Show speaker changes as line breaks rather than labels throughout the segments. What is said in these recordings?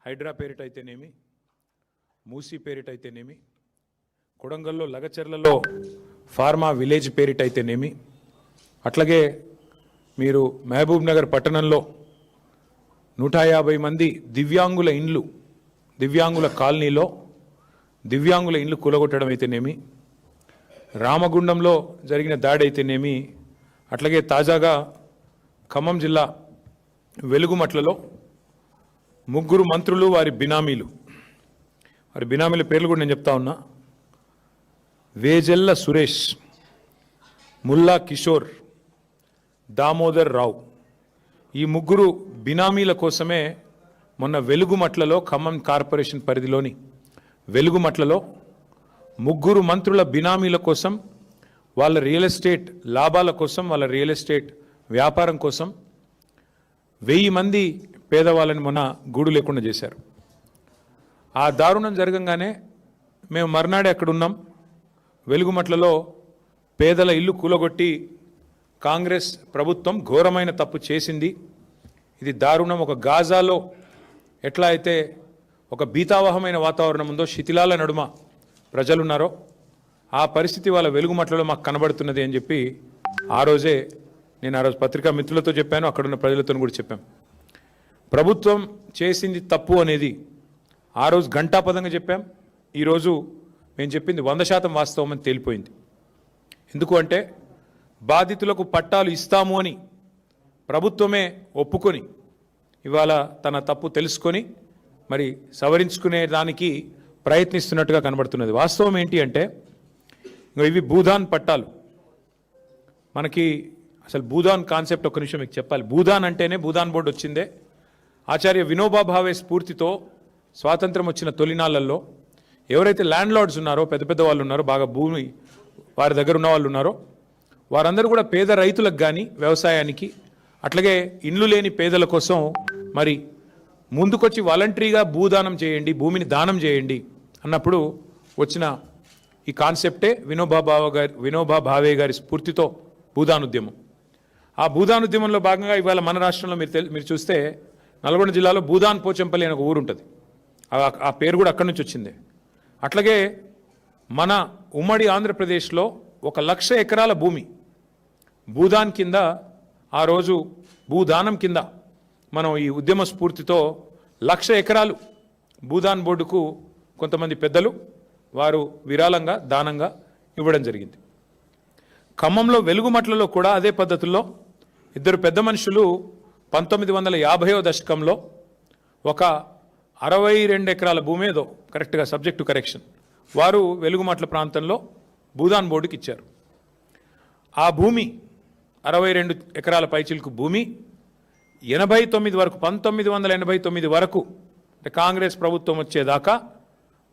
హైడ్రా పేరిటైతేనేమి, మూసీ పేరిటైతేనేమి, కొడంగల్లో లగచెర్లలో pharma village పేరిటైతేనేమి, అట్లాగే మీరు మహబూబ్ నగర్ పట్టణంలో 150 మంది దివ్యాంగుల ఇండ్లు, దివ్యాంగుల కాలనీలో దివ్యాంగుల ఇండ్లు కూలగొట్టడం అయితేనేమి, రామగుండంలో జరిగిన దాడి అయితేనేమి, అట్లాగే తాజాగా ఖమ్మం జిల్లా వెలుగుమట్లలో 3 మంత్రులు వారి బినామీల పేర్లు కూడా నేను చెప్తా ఉన్నా. వేజెల్ల సురేష్, ముల్లా కిషోర్, దామోదర్ రావు, ఈ 3 బినామీల కోసమే మొన్న వెలుగుమట్లలో, ఖమ్మం కార్పొరేషన్ పరిధిలోని వెలుగుమట్లలో 3 మంత్రుల బినామీల కోసం, వాళ్ళ రియల్ ఎస్టేట్ లాభాల కోసం, వాళ్ళ రియల్ ఎస్టేట్ వ్యాపారం కోసం 1000 మంది పేదవాళ్ళని మొన్న గూడు లేకుండా చేశారు. ఆ దారుణం జరగంగానే మేము మర్నాడే అక్కడ ఉన్నాం. వెలుగుమట్లలో పేదల ఇల్లు కూలగొట్టి కాంగ్రెస్ ప్రభుత్వం ఘోరమైన తప్పు చేసింది. ఇది దారుణం. ఒక గాజాలో ఎట్లా అయితే ఒక భీతావహమైన వాతావరణం ఉందో, శిథిలాల నడుమ ప్రజలున్నారో, ఆ పరిస్థితి వాళ్ళ వెలుగుమట్లలో మాకు కనబడుతున్నది అని చెప్పి ఆ రోజు పత్రికా మిత్రులతో చెప్పాను, అక్కడున్న ప్రజలతో కూడా చెప్పాం. ప్రభుత్వం చేసింది తప్పు అనేది ఆ రోజు ఘంటాపదంగా చెప్పాం. ఈరోజు మేము చెప్పింది 100% వాస్తవం అని తేలిపోయింది. ఎందుకు అంటే బాధితులకు పట్టాలు ఇస్తాము అని ప్రభుత్వమే ఒప్పుకొని ఇవాళ తన తప్పు తెలుసుకొని మరి సవరించుకునే దానికి ప్రయత్నిస్తున్నట్టుగా కనబడుతున్నది. వాస్తవం ఏంటి అంటే ఇవి భూదాన్ పట్టాలు. మనకి అసలు భూదాన్ కాన్సెప్ట్ ఒక్క నిమిషం మీకు చెప్పాలి. భూదాన్ అంటేనే భూదాన్ బోర్డు వచ్చిందే ఆచార్య వినోబా భావే స్ఫూర్తితో. స్వాతంత్రం వచ్చిన తొలినాళ్లలో ఎవరైతే ల్యాండ్ లార్డ్స్ ఉన్నారో, పెద్ద పెద్ద వాళ్ళు ఉన్నారో, బాగా భూమి వారి దగ్గర ఉన్న వాళ్ళు ఉన్నారో, వారందరూ కూడా పేద రైతులకు కానీ వ్యవసాయానికి, అట్లాగే ఇండ్లు లేని పేదల కోసం మరి ముందుకొచ్చి వాలంటరీగా భూదానం చేయండి, భూమిని దానం చేయండి అన్నప్పుడు వచ్చిన ఈ కాన్సెప్టే వినోబా భావే గారి స్ఫూర్తితో భూదానుద్యమం. ఆ భూదానుద్యమంలో భాగంగా ఇవాళ మన రాష్ట్రంలో మీరు చూస్తే నల్గొండ జిల్లాలో భూదాన్ పోచంపల్లి అనే ఒక ఊరు ఉంటుంది. ఆ పేరు కూడా అక్కడి నుంచి వచ్చింది. అట్లాగే మన ఉమ్మడి ఆంధ్రప్రదేశ్లో 1,00,000 ఎకరాల భూమి భూదాన్ కింద, ఆ రోజు భూదానం కింద మనం ఈ ఉద్యమ స్ఫూర్తితో 1,00,000 ఎకరాలు భూదాన్ బోర్డుకు కొంతమంది పెద్దలు వారు విరాళంగా, దానంగా ఇవ్వడం జరిగింది. ఖమ్మంలో వెలుగుమట్లలో కూడా అదే పద్ధతుల్లో 2 పెద్ద మనుషులు 1950వ దశకంలో ఒక 62 ఎకరాల భూమి ఏదో కరెక్ట్గా సబ్జెక్టు కరెక్షన్ వారు వెలుగుమట్ల ప్రాంతంలో భూదాన్ బోర్డుకి ఇచ్చారు. ఆ భూమి 62 ఎకరాల పైచిలకు భూమి 89 వరకు, 1989 వరకు అంటే కాంగ్రెస్ ప్రభుత్వం వచ్చేదాకా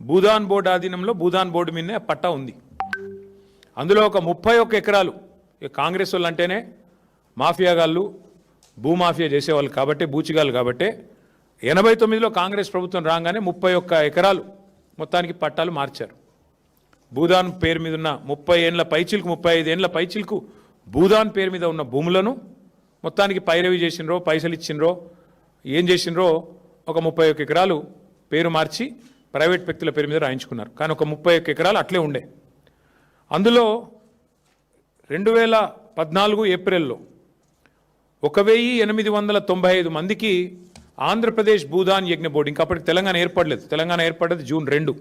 భూదాన్ బోర్డు ఆధీనంలో భూదాన్ బోర్డు మీదనే పట్టా ఉంది. అందులో ఒక 31 ఎకరాలు కాంగ్రెస్ వాళ్ళు అంటేనే మాఫియాగాళ్ళు, భూమాఫియా చేసేవాళ్ళు కాబట్టి, బూచిగాళ్ళు కాబట్టి 89లో కాంగ్రెస్ ప్రభుత్వం రాగానే 31 ఎకరాలు మొత్తానికి పట్టాలు మార్చారు. భూదాన్ పేరు మీద ఉన్న 30 ఏళ్ల పైచిలకు, 35 ఏళ్ల పైచిలకు భూదాన్ పేరు మీద ఉన్న భూములను మొత్తానికి పైరవి చేసినరో, పైసలు ఇచ్చినరో, ఏం చేసినరో ఒక 31 ఎకరాలు పేరు మార్చి ప్రైవేట్ వ్యక్తుల పేరు మీద రాయించుకున్నారు. కానీ ఒక 31 ఎకరాలు అట్లే ఉండే. అందులో 2014 ఏప్రిల్లో 1895 మందికి ఆంధ్రప్రదేశ్ భూదాన్ యజ్ఞ బోర్డు, ఇంకా అప్పటికి తెలంగాణ ఏర్పడలేదు, తెలంగాణ ఏర్పడ్డది జూన్ 2,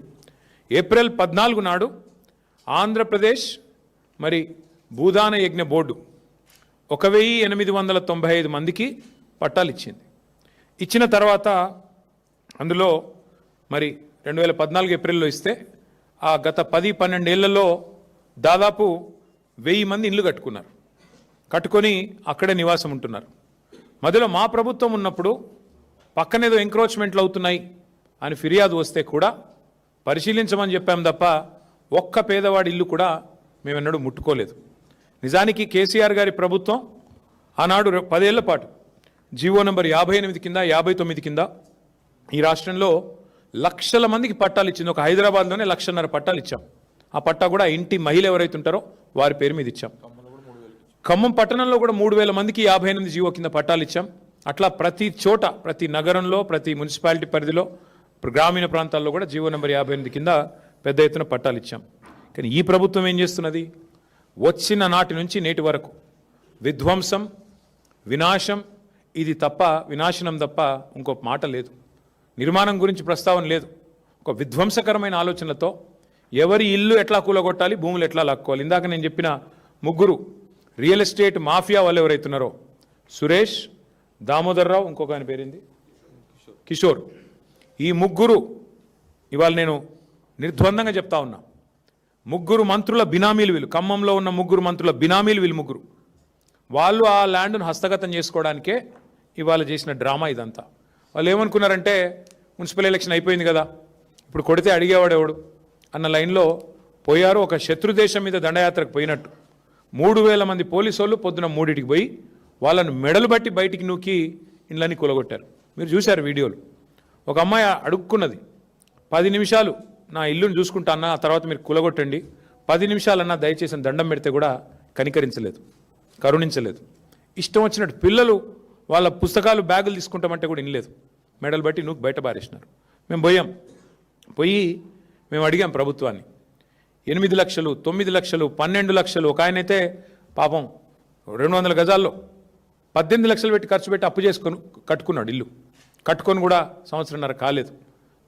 ఏప్రిల్ 14 నాడు ఆంధ్రప్రదేశ్ మరి భూదాన యజ్ఞ బోర్డు 1895 మందికి పట్టాలు ఇచ్చింది. ఇచ్చిన తర్వాత అందులో మరి 2014 ఏప్రిల్లో ఇస్తే ఆ గత 10-12 ఏళ్లలో దాదాపు 1000 మంది ఇల్లు కట్టుకున్నారు. కట్టుకొని అక్కడే నివాసం ఉంటున్నారు. మధ్యలో మా ప్రభుత్వం ఉన్నప్పుడు పక్కనేదో ఎంక్రోచ్మెంట్లు అవుతున్నాయి అని ఫిర్యాదు వస్తే కూడా పరిశీలించమని చెప్పాం తప్ప ఒక్క పేదవాడి ఇల్లు కూడా మేమెన్నడూ ముట్టుకోలేదు. నిజానికి కేసీఆర్ గారి ప్రభుత్వం ఆనాడు 10 ఏళ్ల పాటు జీవో నంబర్ 58 కింద, 59 కింద ఈ రాష్ట్రంలో లక్షల మందికి పట్టాలు ఇచ్చింది. ఒక హైదరాబాద్లోనే 1,50,000 పట్టాలు ఇచ్చాం. ఆ పట్టా కూడా ఇంటి మహిళ ఎవరైతే ఉంటారో వారి పేరు మీద ఇచ్చాం. ఖమ్మం పట్టణంలో కూడా 3,000 మందికి 58 జీవో కింద పట్టాలు ఇచ్చాం. అట్లా ప్రతి చోట, ప్రతి నగరంలో, ప్రతి మున్సిపాలిటీ పరిధిలో, గ్రామీణ ప్రాంతాల్లో కూడా జీవో నెంబర్ 58 కింద పెద్ద ఎత్తున పట్టాలు ఇచ్చాం. కానీ ఈ ప్రభుత్వం ఏం చేస్తున్నది? వచ్చిన నాటి నుంచి నేటి వరకు విధ్వంసం, వినాశం, ఇది తప్ప, వినాశనం తప్ప ఇంకో మాట లేదు. నిర్మాణం గురించి ప్రస్తావన లేదు. ఒక విధ్వంసకరమైన ఆలోచనలతో ఎవరి ఇల్లు ఎట్లా కూలగొట్టాలి, భూములు ఎట్లా లాక్కోవాలి. ఇందాక నేను చెప్పిన ముగ్గురు రియల్ ఎస్టేట్ మాఫియా వాళ్ళు ఎవరైతున్నారో, సురేష్, దామోదర్ రావు, ఇంకొక ఆయన పేరింది కిషోర్, ఈ ముగ్గురు ఇవాళ నేను నిర్ద్వందంగా చెప్తా ఉన్నా, ముగ్గురు మంత్రుల బినామీలు వీళ్ళు. ఖమ్మంలో ఉన్న ముగ్గురు మంత్రుల బినామీలు వీళ్ళు ముగ్గురు. వాళ్ళు ఆ ల్యాండ్ను హస్తగతం చేసుకోవడానికే ఇవాళ చేసిన డ్రామా ఇదంతా. వాళ్ళు ఏమనుకున్నారంటే మున్సిపల్ ఎలక్షన్ అయిపోయింది కదా, ఇప్పుడు కొడితే అడిగేవాడు ఎవడు అన్న లైన్లో పోయారు. ఒక శత్రు దేశం మీద దండయాత్రకు పోయినట్టు 3000 మంది పోలీసు వాళ్ళు పొద్దున 3ంటికి పోయి వాళ్ళను మెడలు బట్టి బయటికి నూకి ఇండ్లన్నీ కూలగొట్టారు. మీరు చూశారు వీడియోలు. ఒక అమ్మాయి అడుక్కున్నది, 10 నిమిషాలు నా ఇల్లుని చూసుకుంటా అన్న, ఆ తర్వాత మీరు కూలగొట్టండి, 10 నిమిషాలన్నా దయచేసి దండం పెడితే కూడా కనికరించలేదు, కరుణించలేదు. ఇష్టం వచ్చినట్టు పిల్లలు వాళ్ళ పుస్తకాలు, బ్యాగులు తీసుకుంటామంటే కూడా ఇనలేదు, మెడలు బట్టి నూకి బయట బారేసినారు. మేము పోయి మేము అడిగాం ప్రభుత్వాన్ని. 8 లక్షలు, 9 లక్షలు, 12 లక్షలు, ఒక ఆయనైతే పాపం 200 గజాల్లో 18 లక్షలు పెట్టి ఖర్చు పెట్టి అప్పు చేసుకొని కట్టుకున్నాడు ఇల్లు. కట్టుకొని కూడా సంవత్సరంన్నర కాలేదు.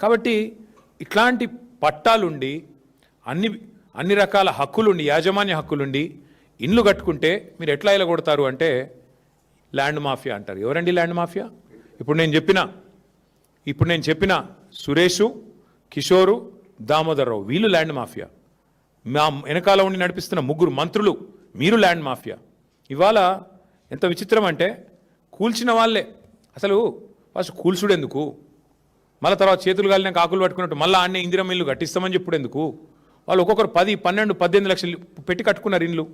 కాబట్టి ఇట్లాంటి పట్టాలుండి అన్ని రకాల హక్కులుండి, యాజమాన్య హక్కులుండి ఇండ్లు కట్టుకుంటే మీరు ఎట్లా ఇలా కొడతారు అంటే ల్యాండ్ మాఫియా అంటారు. ఎవరండి ల్యాండ్ మాఫియా? ఇప్పుడు నేను చెప్పిన సురేషు, కిషోరు, దామోదర్ రావు వీళ్ళు ల్యాండ్ మాఫియా. మా వెనకాల ఉండి నడిపిస్తున్న ముగ్గురు మంత్రులు మీరు ల్యాండ్ మాఫియా. ఇవాళ ఎంత విచిత్రం అంటే కూల్చిన వాళ్ళే అసలు ఫస్ట్ కూల్చుడు ఎందుకు, మళ్ళీ తర్వాత చేతులు గాలినాక ఆకులు పట్టుకున్నట్టు మళ్ళీ ఆన్నే ఇందిరమ్మ ఇల్లు కట్టిస్తామని చెప్పుడు ఎందుకు? వాళ్ళు ఒక్కొక్కరు 10, 12, 18 లక్షలు పెట్టి కట్టుకున్నారు ఇండ్లు.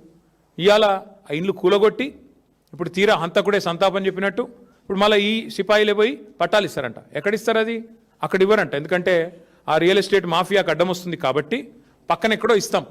ఇవాళ ఆ ఇండ్లు కూలగొట్టి ఇప్పుడు తీరా హంతకుడే సంతాపం చెప్పినట్టు ఇప్పుడు మళ్ళీ ఈ సిపాయిలే పోయి పట్టాలు ఇస్తారంట. ఎక్కడిస్తారు అది? అక్కడ ఇవ్వరంట. ఎందుకంటే ఆ రియల్ ఎస్టేట్ మాఫియాకు అడ్డం వస్తుంది కాబట్టి పక్కన ఎక్కడో ఇస్తాం.